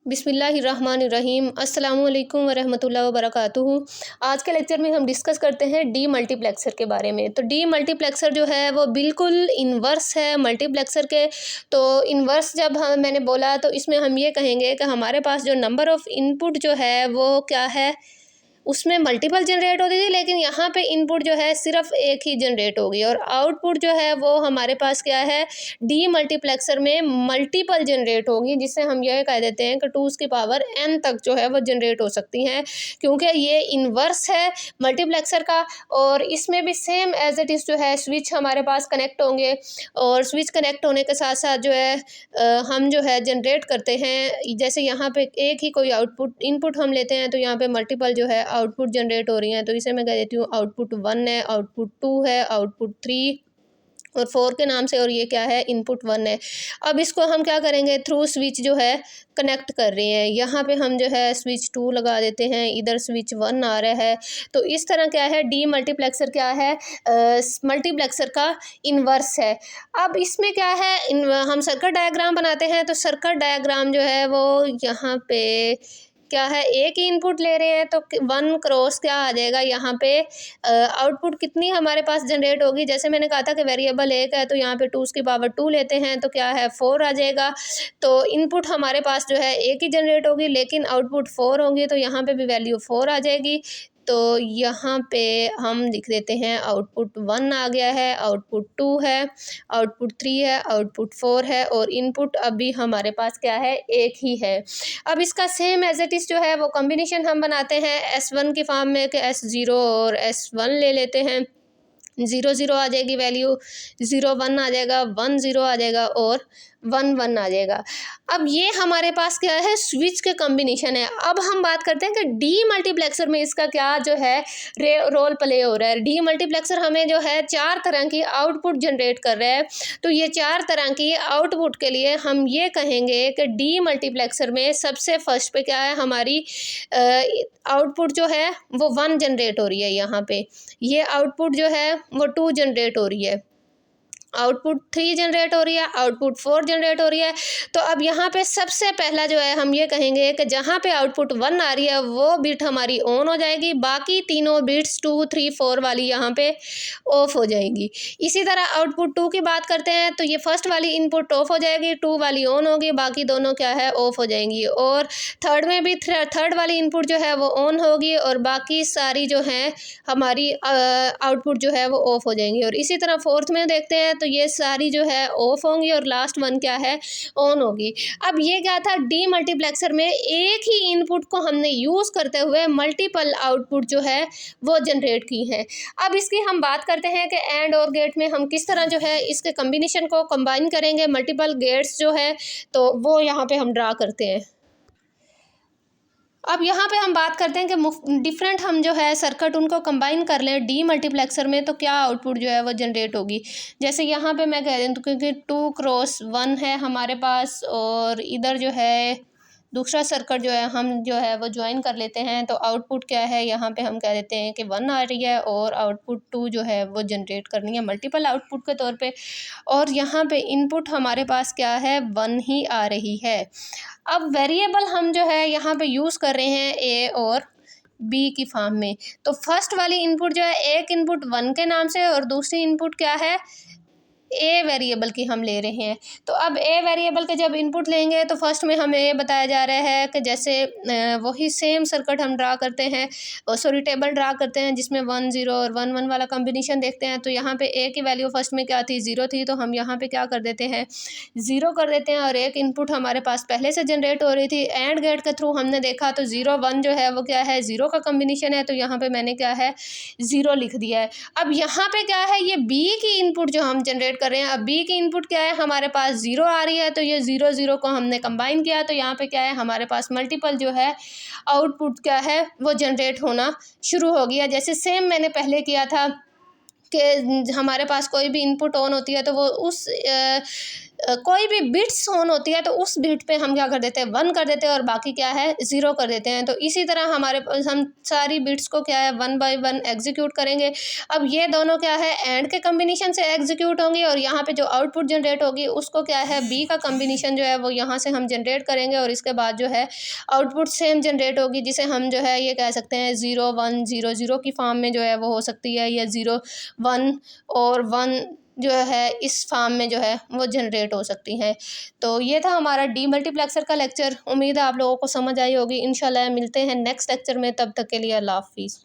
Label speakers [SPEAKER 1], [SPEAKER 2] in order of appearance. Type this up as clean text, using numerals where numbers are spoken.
[SPEAKER 1] बिस्मिल्लाहिर्रहमानिर्रहीम अस्सलामुअलैकुम वरहमतुल्लाहि वबरकातुहू। आज के लेक्चर में हम डिस्कस करते हैं डी मल्टीप्लेक्सर के बारे में। तो डी मल्टीप्लेक्सर जो है वो बिल्कुल इन्वर्स है मल्टीप्लेक्सर के। तो इन्वर्स जब मैंने बोला तो इसमें हम ये कहेंगे कि हमारे पास जो नंबर ऑफ़ इनपुट जो है वो क्या है, उसमें मल्टीपल जनरेट होती थी, लेकिन यहाँ पे इनपुट जो है सिर्फ एक ही जनरेट होगी और आउटपुट जो है वो हमारे पास क्या है, डी मल्टीप्लेक्सर में मल्टीपल जनरेट होगी, जिससे हम यह कह देते हैं कि 2 की पावर n तक जो है वो जनरेट हो सकती हैं, क्योंकि ये इन्वर्स है मल्टीप्लेक्सर का। और इसमें भी सेम एज इट इज़ जो है स्विच हमारे पास कनेक्ट होंगे और स्विच कनेक्ट होने के साथ साथ जो है हम जो है जनरेट करते हैं। जैसे यहाँ पे एक ही कोई आउटपुट इनपुट हम लेते हैं तो यहाँ पे मल्टीपल जो है आउटपुट जनरेट हो रही हैं। तो इसे मैं कह देती हूँ आउटपुट 1 है, आउटपुट 2 है, आउटपुट 3 और 4 के नाम से, और ये क्या है, इनपुट 1 है। अब इसको हम क्या करेंगे, थ्रू स्विच जो है कनेक्ट कर रहे हैं। यहाँ पे हम जो है स्विच 2 लगा देते हैं, इधर स्विच 1 आ रहा है। तो इस तरह क्या है, डी मल्टीप्लेक्सर क्या है, मल्टीप्लेक्सर का इन्वर्स है। अब इसमें क्या है, हम सर्किट डायग्राम बनाते हैं। तो सर्किट डायग्राम जो है वो यहाँ पे क्या है, एक ही इनपुट ले रहे हैं तो 1 क्रॉस क्या आ जाएगा, यहाँ पे आउटपुट कितनी हमारे पास जनरेट होगी। जैसे मैंने कहा था कि वेरिएबल एक है तो यहाँ पे 2 की पावर 2 लेते हैं तो क्या है 4 आ जाएगा। तो इनपुट हमारे पास जो है एक ही जनरेट होगी लेकिन आउटपुट 4 होंगी, तो यहाँ पे भी वैल्यू 4 आ जाएगी। तो यहाँ पे हम लिख देते हैं आउटपुट 1 आ गया है, आउटपुट 2 है, आउटपुट 3 है, आउटपुट 4 है और इनपुट अभी हमारे पास क्या है, एक ही है। अब इसका सेम एज इट इज़ जो है वो कॉम्बिनेशन हम बनाते हैं S1 की फॉर्म में कि S0 और S1 ले लेते हैं। 0 0 आ जाएगी वैल्यू, 0 1 आ जाएगा, 1 0 आ जाएगा और 1 1 आ जाएगा। अब ये हमारे पास क्या है, स्विच के कॉम्बिनेशन है। अब हम बात करते हैं कि डी मल्टीप्लेक्सर में इसका क्या जो है रोल प्ले हो रहा है। डी मल्टीप्लेक्सर हमें जो है 4 तरह की आउटपुट जनरेट कर रहा है। तो ये 4 तरह की आउटपुट के लिए हम ये कहेंगे कि डी मल्टीप्लेक्सर में सबसे फर्स्ट पे क्या है, हमारी आउटपुट जो है वो 1 जनरेट हो रही है। यहाँ पे ये आउटपुट जो है वो 2 जनरेट हो रही है, आउटपुट 3 जनरेट हो रही है, आउटपुट 4 जनरेट हो रही है। तो अब यहाँ पे सबसे पहला जो है हम ये कहेंगे कि जहाँ पे आउटपुट 1 आ रही है वो बिट हमारी ऑन हो जाएगी, बाकी तीनों बिट्स 2 3 4 वाली यहाँ पे ऑफ हो जाएंगी। इसी तरह आउटपुट 2 की बात करते हैं तो ये फर्स्ट वाली इनपुट ऑफ हो जाएगी, 2 वाली ऑन होगी, बाकी दोनों क्या है, ऑफ हो जाएंगी। और थर्ड में भी थर्ड वाली इनपुट जो है वो ऑन होगी और बाकी सारी जो है हमारी आउटपुट जो है वो ऑफ हो जाएंगी। और इसी तरह फोर्थ में देखते हैं तो ये सारी जो है ऑफ होंगी और लास्ट वन क्या है, ऑन होगी। अब ये क्या था, डी मल्टीप्लेक्सर में एक ही इनपुट को हमने यूज़ करते हुए मल्टीपल आउटपुट जो है वो जनरेट की है। अब इसकी हम बात करते हैं कि एंड और गेट में हम किस तरह जो है इसके कम्बिनेशन को कंबाइन करेंगे। मल्टीपल गेट्स जो है तो वो यहाँ पे हम ड्रा करते हैं। अब यहाँ पे हम बात करते हैं कि डिफरेंट हम जो है सर्किट उनको कंबाइन कर लें डी मल्टीप्लेक्सर में तो क्या आउटपुट जो है वो जनरेट होगी। जैसे यहाँ पे मैं कह दूँ क्योंकि 2 क्रॉस 1 है हमारे पास और इधर जो है दूसरा सर्किट जो है हम जो है वो ज्वाइन कर लेते हैं। तो आउटपुट क्या है, यहाँ पे हम कह देते हैं कि 1 आ रही है और आउटपुट 2 जो है वो जनरेट करनी है मल्टीपल आउटपुट के तौर पे। और यहाँ पे इनपुट हमारे पास क्या है, 1 ही आ रही है। अब वेरिएबल हम जो है यहाँ पे यूज़ कर रहे हैं ए और बी की फॉर्म में। तो फर्स्ट वाली इनपुट जो है, एक इनपुट 1 के नाम से और दूसरी इनपुट क्या है, ए वेरिएबल की हम ले रहे हैं। तो अब ए वेरिएबल के जब इनपुट लेंगे तो फर्स्ट में हमें ये बताया जा रहा है कि जैसे वही सेम सर्किट हम ड्रा करते हैं, सॉरी टेबल ड्रा करते हैं जिसमें 1 0 और 1 1 वाला कॉम्बिनेशन देखते हैं। तो यहाँ पे ए की वैल्यू फर्स्ट में क्या थी, 0 थी, तो हम यहाँ पे क्या कर देते हैं, 0 कर देते हैं। और एक इनपुट हमारे पास पहले से जनरेट हो रही थी, एंड गेट के थ्रू हमने देखा तो 0 1 जो है वो क्या है, 0 का कॉम्बिनेशन है। तो यहाँ पे मैंने क्या है, 0 लिख दिया है। अब यहाँ पे क्या है, ये बी की इनपुट जो हम जनरेट कर रहे हैं, अब बी की इनपुट क्या है, हमारे पास 0 आ रही है। तो ये 0 0 को हमने कंबाइन किया तो यहाँ पे क्या है, हमारे पास मल्टीपल जो है आउटपुट क्या है वो जनरेट होना शुरू हो गया। जैसे सेम मैंने पहले किया था कि हमारे पास कोई भी इनपुट ऑन होती है तो वो उस कोई भी बिट्स ऑन होती है तो उस बिट पे हम क्या कर देते हैं, 1 कर देते हैं और बाकी क्या है 0 कर देते हैं। तो इसी तरह हम सारी बिट्स को क्या है 1 बाय 1 एग्जीक्यूट करेंगे। अब ये दोनों क्या है एंड के कम्बिनेशन से एग्जीक्यूट होंगी और यहाँ पे जो आउटपुट जनरेट होगी उसको क्या है बी का कम्बिनेशन जो है वो यहाँ से हम जनरेट करेंगे और इसके बाद जो है आउटपुट सेम जनरेट होगी, जिसे हम जो है ये कह सकते हैं 0 1 0 0 की फॉर्म में जो है वो हो सकती है, या 0 1 और 1 जो है इस फॉर्म में जो है वो जनरेट हो सकती हैं। तो ये था हमारा डी मल्टीप्लेक्सर का लेक्चर। उम्मीद है आप लोगों को समझ आई होगी। इंशाल्लाह मिलते हैं नेक्स्ट लेक्चर में, तब तक के लिए अल्लाह हाफिज़।